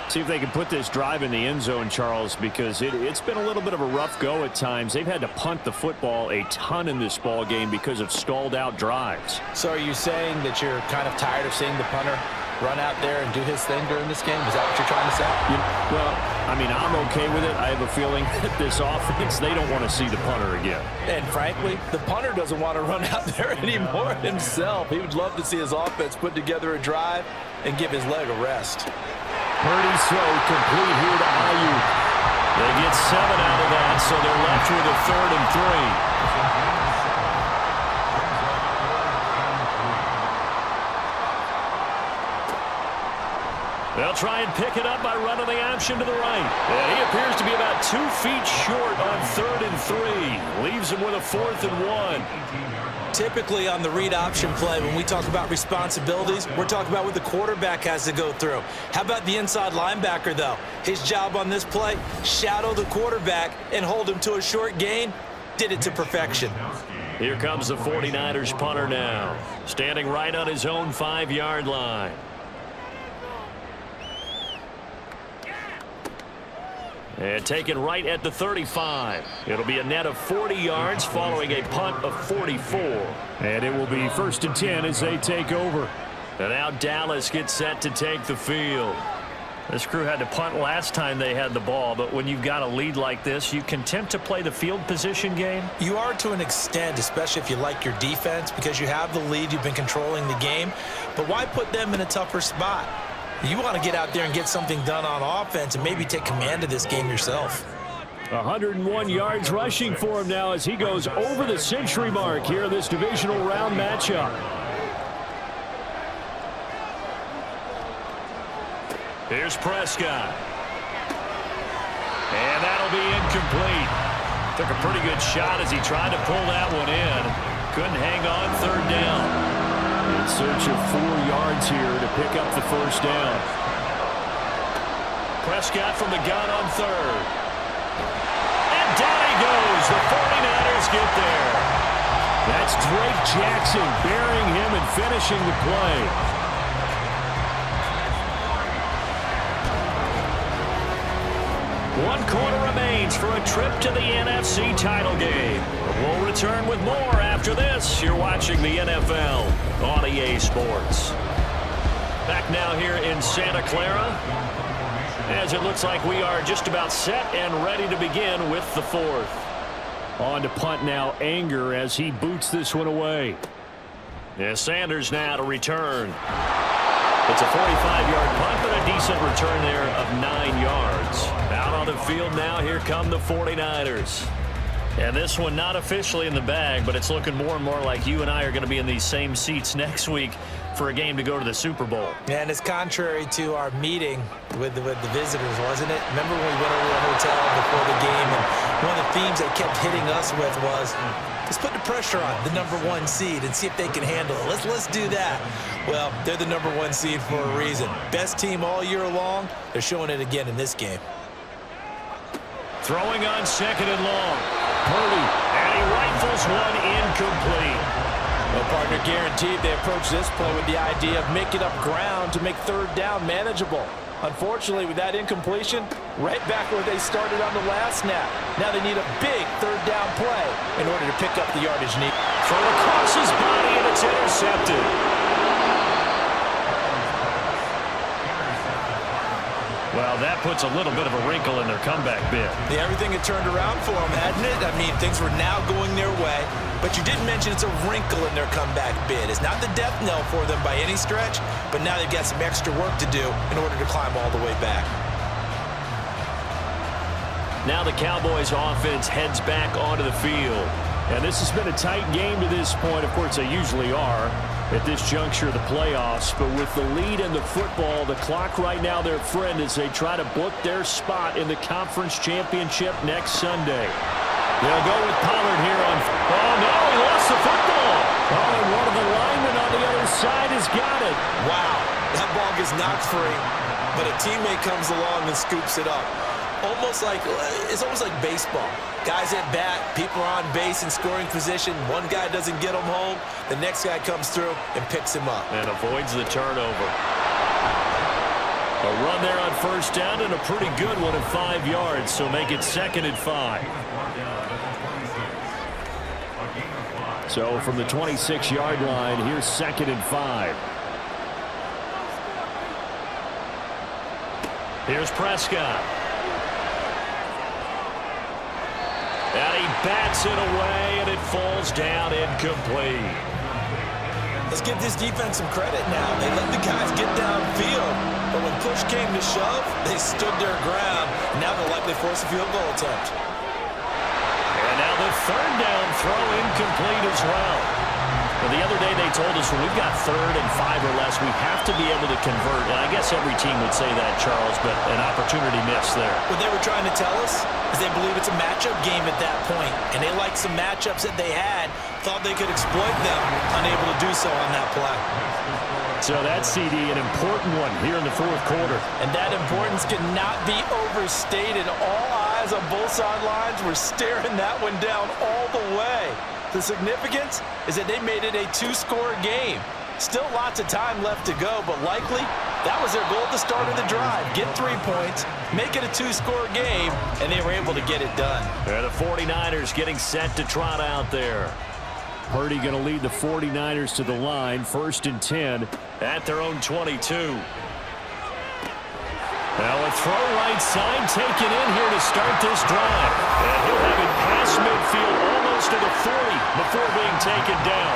See if they can put this drive in the end zone, Charles, because it's been a little bit of a rough go at times. They've had to punt the football a ton in this ball game because of stalled out drives. So are you saying that you're kind of tired of seeing the punter run out there and do his thing during this game? Is that what you're trying to say? Well, I mean, I'm okay with it. I have a feeling that this offense, they don't want to see the punter again. And frankly, the punter doesn't want to run out there anymore himself. He would love to see his offense put together a drive and give his leg a rest. Purdy's throw complete here to Ayuk. They get 7 out of that, so they're left with a 3rd and 3. They'll try and pick it up by running the option to the right. And he appears to be about 2 feet short on 3rd and 3. Leaves him with a 4th and 1. Typically on the read option play, when we talk about responsibilities, we're talking about what the quarterback has to go through. How about the inside linebacker, though? His job on this play, shadow the quarterback and hold him to a short gain. Did it to perfection. Here comes the 49ers punter now, standing right on his own 5-yard line. And taken right at the 35. It'll be a net of 40 yards following a punt of 44. And it will be 1st and 10 as they take over. And now Dallas gets set to take the field. This crew had to punt last time they had the ball, but when you've got a lead like this, you can attempt to play the field position game. You are to an extent, especially if you like your defense, because you have the lead, you've been controlling the game. But why put them in a tougher spot? You want to get out there and get something done on offense and maybe take command of this game yourself. 101 yards rushing for him now as he goes over the century mark here in this divisional round matchup. Here's Prescott. And that'll be incomplete. Took a pretty good shot as he tried to pull that one in. Couldn't hang on 3rd down. In search of 4 yards here to pick up the 1st down. Prescott from the gun on 3rd. And down he goes. The 49ers get there. That's Drake Jackson burying him and finishing the play. One quarter remains for a trip to the NFC title game. We'll return with more after this. You're watching the NFL on EA Sports. Back now here in Santa Clara, as it looks like we are just about set and ready to begin with the fourth. On to punt now, Anger, as he boots this one away. Yeah, Sanders now to return. It's a 45-yard punt, but a decent return there of 9 yards. Out on the field now, here come the 49ers. And this one not officially in the bag, but it's looking more and more like you and I are going to be in these same seats next week for a game to go to the Super Bowl. And it's contrary to our meeting with the visitors, wasn't it? Remember when we went over to the hotel before the game, and one of the themes they kept hitting us with was, let's put the pressure on the #1 seed and see if they can handle it. Let's do that. Well, they're the #1 seed for a reason. Best team all year long. They're showing it again in this game. Throwing on 2nd and long. Purdy, and he rifles one incomplete. Well, partner, guaranteed they approach this play with the idea of making up ground to make 3rd down manageable. Unfortunately, with that incompletion, right back where they started on the last snap. Now they need a big 3rd down play in order to pick up the yardage need. Throw across his body, and it's intercepted. Well, that puts a little bit of a wrinkle in their comeback bid. Yeah, everything had turned around for them, hadn't it? I mean, things were now going their way. But you didn't mention it's a wrinkle in their comeback bid. It's not the death knell for them by any stretch, but now they've got some extra work to do in order to climb all the way back. Now the Cowboys offense heads back onto the field. And this has been a tight game to this point. Of course, they usually are at this juncture of the playoffs. But with the lead in the football, the clock right now their friend as they try to book their spot in the conference championship next Sunday. They'll go with Pollard here on... Oh, no, he lost the football. Oh, and one of the linemen on the other side has got it. Wow, that ball gets knocked free, but a teammate comes along and scoops it up. It's almost like baseball. Guys at bat, people are on base in scoring position. One guy doesn't get him home. The next guy comes through and picks him up. And avoids the turnover. A run there on 1st down and a pretty good one at 5 yards, so make it 2nd and 5. So from the 26-yard line, here's 2nd and 5. Here's Prescott. And he bats it away, and it falls down incomplete. Let's give this defense some credit now. They let the guys get downfield, but when push came to shove, they stood their ground. Now they'll likely force a field goal attempt. And now the 3rd down throw incomplete as well. Well, the other day they told us when we've got 3rd and 5 or less, we have to be able to convert. And I guess every team would say that, Charles, but an opportunity missed there. What they were trying to tell us is they believe it's a matchup game at that point, and they liked some matchups that they had, thought they could exploit them, unable to do so on that play. So that CD, an important one here in the 4th quarter. And that importance cannot be overstated. All eyes on both sidelines were staring that one down all the way. The significance is that they made it a 2-score game. Still lots of time left to go, but likely that was their goal at the start of the drive. Get 3 points, make it a 2-score game, and they were able to get it done. And the 49ers getting set to trot out there. Purdy going to lead the 49ers to the line, 1st and 10 at their own 22. Now a throw right side taken in here to start this drive. And he'll have it past midfield almost to the 40 before being taken down.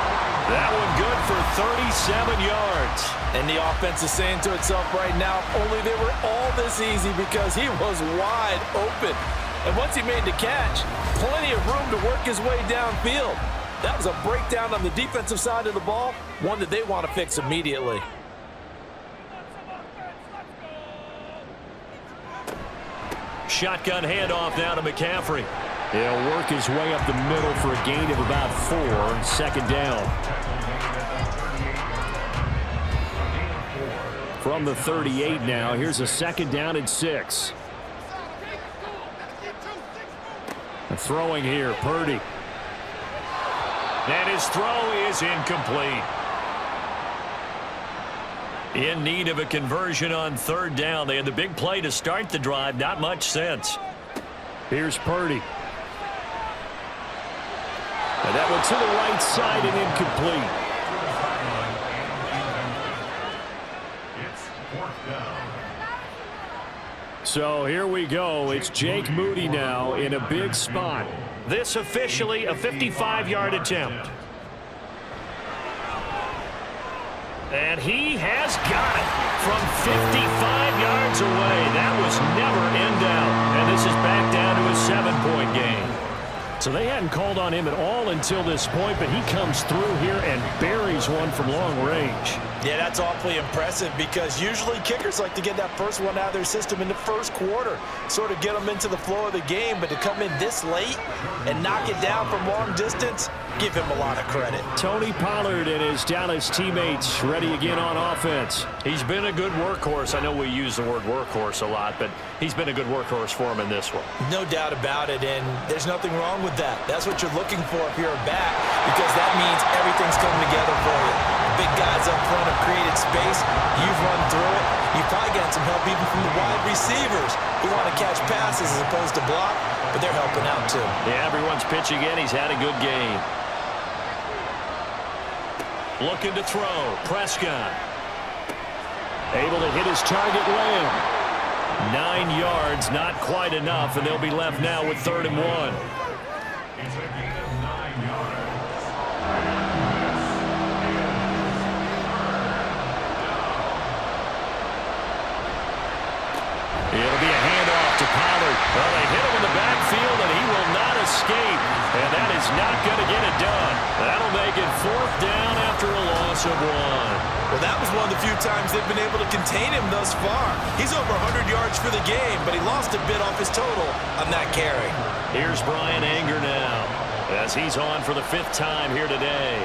That one good for 37 yards. And the offense is saying to itself right now, only they were all this easy because he was wide open. And once he made the catch, plenty of room to work his way downfield. That was a breakdown on the defensive side of the ball, one that they want to fix immediately. Shotgun handoff now to McCaffrey. He'll work his way up the middle for a gain of about 4, 2nd down. From the 38 now, here's a 2nd down and 6. throwing here. Purdy. And his throw is incomplete. In need of a conversion on third down. They had the big play to start the drive. Not much sense. Here's Purdy. And that one to the right side and incomplete. So here we go. It's Jake Moody now in a big spot. This officially a 55-yard attempt. And he has got it from 55 yards away. That was never in doubt. And this is back down to a 7-point game. So they hadn't called on him at all until this point, but he comes through here and buries one from long range. Yeah, that's awfully impressive because usually kickers like to get that first one out of their system in the first quarter, sort of get them into the flow of the game, but to come in this late and knock it down from long distance, give him a lot of credit. Tony Pollard and his Dallas teammates ready again on offense. He's been a good workhorse. I know we use the word workhorse a lot, but he's been a good workhorse for him in this one. No doubt about it, and there's nothing wrong with that. That's what you're looking for if you're a back, because that means everything's coming together for you. Big guys up front have created space. You've run through it. You've probably gotten some help even from the wide receivers who want to catch passes as opposed to block, but they're helping out too. Yeah, everyone's pitching in. He's had a good game. Looking to throw. Prescott. Able to hit his target Lamb. 9 yards, not quite enough, and they'll be left now with 3rd and 1. It'll be a handoff to Pollard. Well, they hit him in the backfield, and he will not escape. And that is not going to get it done. That'll make it 4th down after a loss of 1. Well, that was one of the few times they've been able to contain him thus far. He's over 100 yards for the game, but he lost a bit off his total on that carry. Here's Brian Anger now, as he's on for the 5th time here today.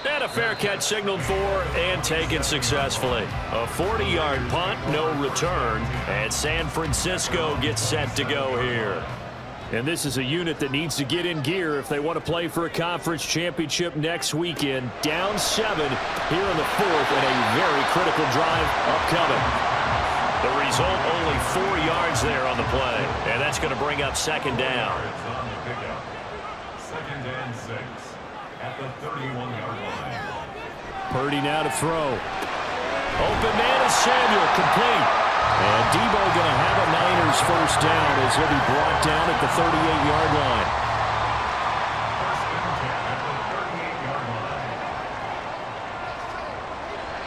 And a fair catch signaled for and taken successfully. A 40-yard punt, no return, and San Francisco gets set to go here. And this is a unit that needs to get in gear if they want to play for a conference championship next weekend. Down 7 here in the 4th, and a very critical drive upcoming. The result, only 4 yards there on the play, and that's going to bring up 2nd down. 2nd and 6 at the 31-yard line. Purdy now to throw. Open man is Samuel, complete. And Debo going to have a Niners 1st down as he'll be brought down at the 38-yard line.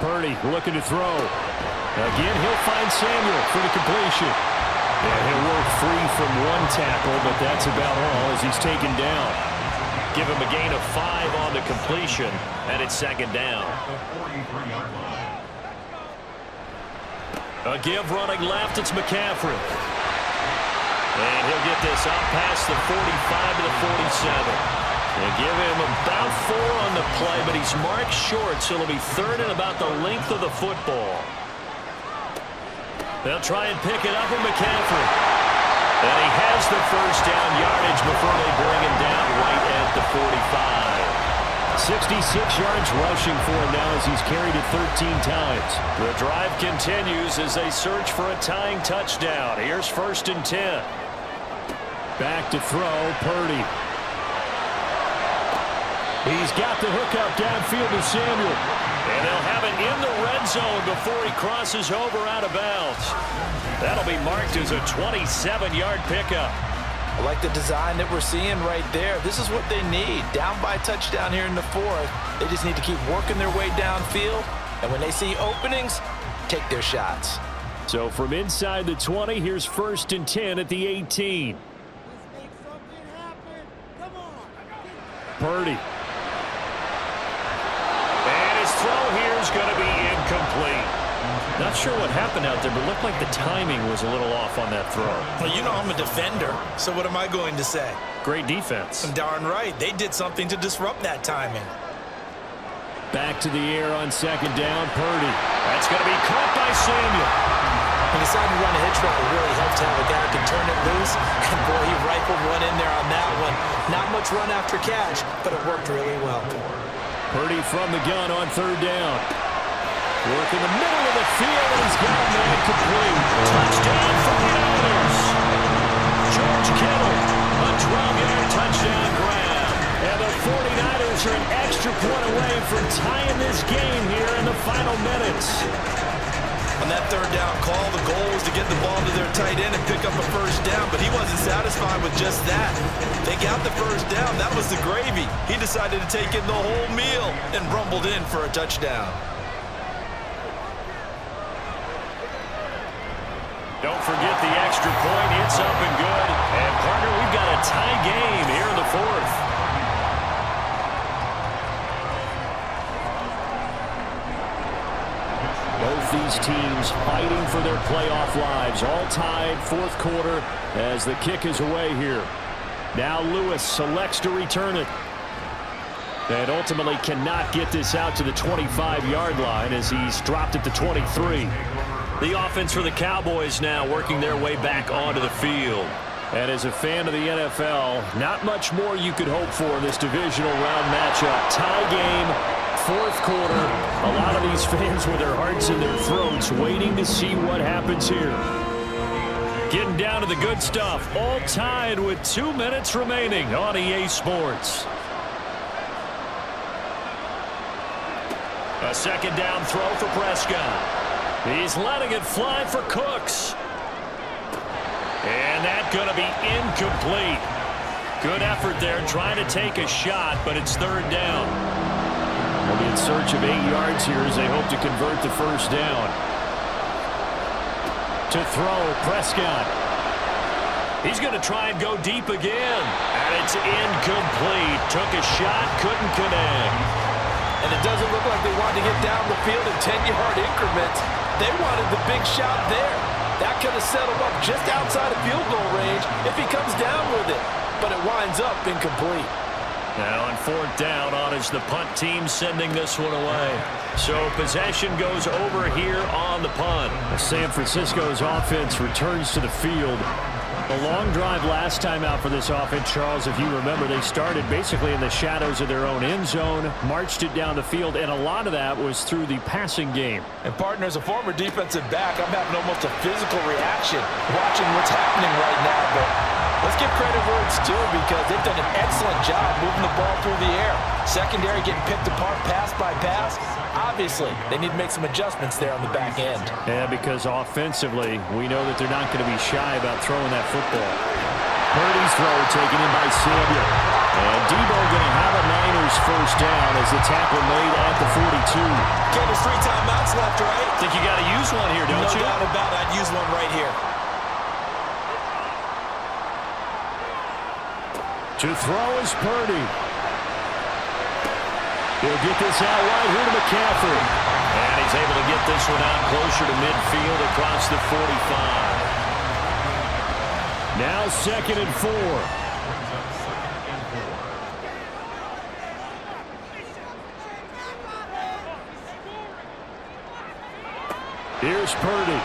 Purdy looking to throw. Again, he'll find Samuel for the completion. And he'll work free from 1 tackle, but that's about all as he's taken down. Give him a gain of 5 on the completion, and it's 2nd down. A give running left, it's McCaffrey. And he'll get this out past the 45 to the 47. They'll give him about 4 on the play, but he's marked short, so it'll be 3rd and about the length of the football. They'll try and pick it up with McCaffrey. And he has the 1st down yardage before they bring him down right at the 45. 66 yards rushing for him now as he's carried it 13 times. The drive continues as they search for a tying touchdown. Here's 1st and 10. Back to throw, Purdy. He's got the hook up downfield to Samuel. And they'll have it in the red zone before he crosses over out of bounds. That'll be marked as a 27-yard pickup. I like the design that we're seeing right there. This is what they need. Down by a touchdown here in the 4th. They just need to keep working their way downfield. And when they see openings, take their shots. So from inside the 20, here's 1st and 10 at the 18. Purdy. And his throw here is going to be incomplete. Not sure what happened out there, but it looked like the timing was a little off on that throw. Well, you know I'm a defender, so what am I going to say? Great defense. Darn right. They did something to disrupt that timing. Back to the air on 2nd down, Purdy. That's going to be caught by Samuel. He decided to run a hitch route. It really helped to have a guy who can turn it loose. And boy, he rifled one in there on that one. Not much run after catch, but it worked really well. Purdy from the gun on third down. Work in the middle of the field, and he's got a man complete. Touchdown 49ers. George Kittle, a 12-yard touchdown grab. And the 49ers are an extra point away from tying this game here in the final minutes. On that third down call, the goal was to get the ball to their tight end and pick up a first down, but he wasn't satisfied with just that. They got the first down. That was the gravy. He decided to take in the whole meal and rumbled in for a touchdown. Don't forget the extra point. It's up and good. And, partner, we've got a tie game here in the fourth. Both these teams fighting for their playoff lives. All tied, fourth quarter, as the kick is away here. Now Lewis selects to return it. And ultimately cannot get this out to the 25-yard line as he's dropped it to 23. The offense for the Cowboys now working their way back onto the field. And as a fan of the NFL, not much more you could hope for in this divisional round matchup. Tie game, fourth quarter. A lot of these fans with their hearts in their throats waiting to see what happens here. Getting down to the good stuff. All tied with 2 minutes remaining on EA Sports. A second down throw for Prescott. He's letting it fly for Cooks. And that's going to be incomplete. Good effort there trying to take a shot, but it's third down. They'll be in search of 8 yards here as they hope to convert the first down. To throw, Prescott. He's going to try and go deep again. And it's incomplete. Took a shot, couldn't connect. And it doesn't look like they wanted to get down the field in 10-yard increments. They wanted the big shot there. That could have settled up just outside of field goal range if he comes down with it. But it winds up incomplete. Now on fourth down, on is the punt team sending this one away. So possession goes over here on the punt. San Francisco's offense returns to the field. A long drive last time out for this offense, Charles. If you remember, they started basically in the shadows of their own end zone, marched it down the field, and a lot of that was through the passing game. And, partner, as a former defensive back, I'm having almost a physical reaction watching what's happening right now. But let's give credit where it's due because they've done an excellent job moving the ball through the air. Secondary getting picked apart pass by pass. Obviously, they need to make some adjustments there on the back end. Yeah, because offensively, we know that they're not going to be shy about throwing that football. Purdy's throw taken in by Samuel. And Debo going to have a Niners first down as the tackle made at the 42. Okay, there's 3 timeouts left, right? Think you got to use one here, don't you? No doubt about it. I'd use one right here. To throw is Purdy. He'll get this out wide here to McCaffrey. And he's able to get this one out closer to midfield across the 45. Now 2nd and 4. Here's Purdy.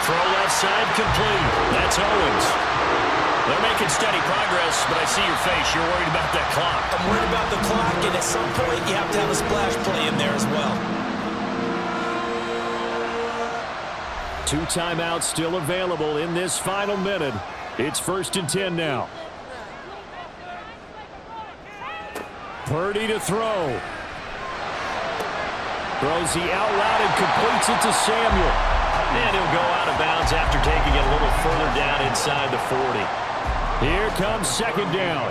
Throw left side complete. That's Owens. They're making steady progress, but I see your face. You're worried about that clock. I'm worried about the clock, and at some point, you have to have a splash play in there as well. 2 timeouts still available in this final minute. It's 1st and 10 now. Purdy to throw. Throws the out route and completes it to Samuel. And he'll go out of bounds after taking it a little further down inside the 40. Here comes 2nd down.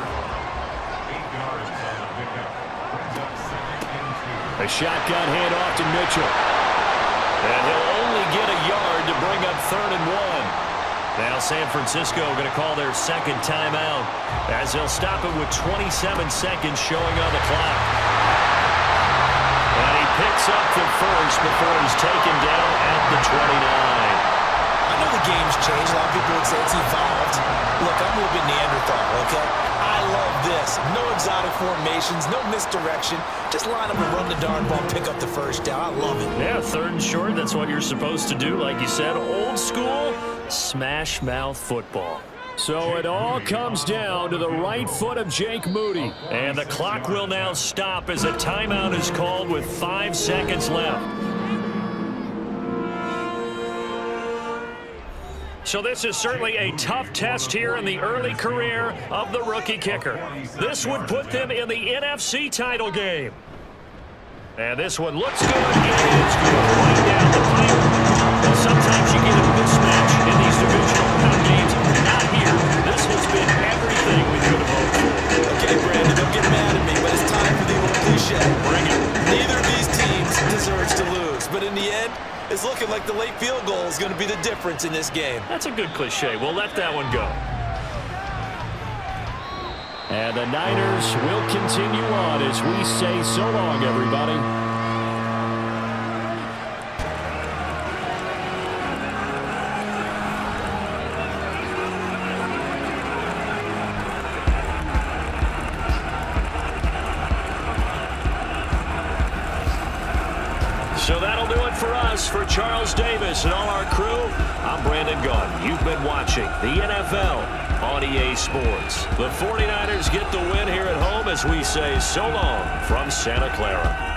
A shotgun handoff to Mitchell. And he'll only get a yard to bring up 3rd and 1. Now San Francisco going to call their 2nd timeout as they'll stop it with 27 seconds showing on the clock. And he picks up the first before he's taken down at the 29. I know the game's changed. A lot of people would say it's evolved. Look, I'm a little bit Neanderthal, okay? I love this. No exotic formations, no misdirection. Just line up and run the darn ball, pick up the first down. I love it. Yeah, 3rd and short, that's what you're supposed to do. Like you said, old school, smash mouth football. So it all comes down to the right foot of Jake Moody. And the clock will now stop as a timeout is called with 5 seconds left. So this is certainly a tough test here in the early career of the rookie kicker. This would put them in the NFC title game. And this one looks good. It is good. Right down the pipe. And sometimes you get a mismatch in these divisional round games. Not here. This has been everything we could have hoped for. Okay, Brandon, don't get mad at me, but it's time for the old cliche. Bring it. Neither of these teams deserves to lose, but in the end, it's looking like the late field goal is going to be the difference in this game. That's a good cliche. We'll let that one go. And the Niners will continue on as we say so long, everybody. So that'll do it for us. For Charles Davis and all our crew, I'm Brandon Gunn. You've been watching the NFL on EA Sports. The 49ers get the win here at home as we say so long from Santa Clara.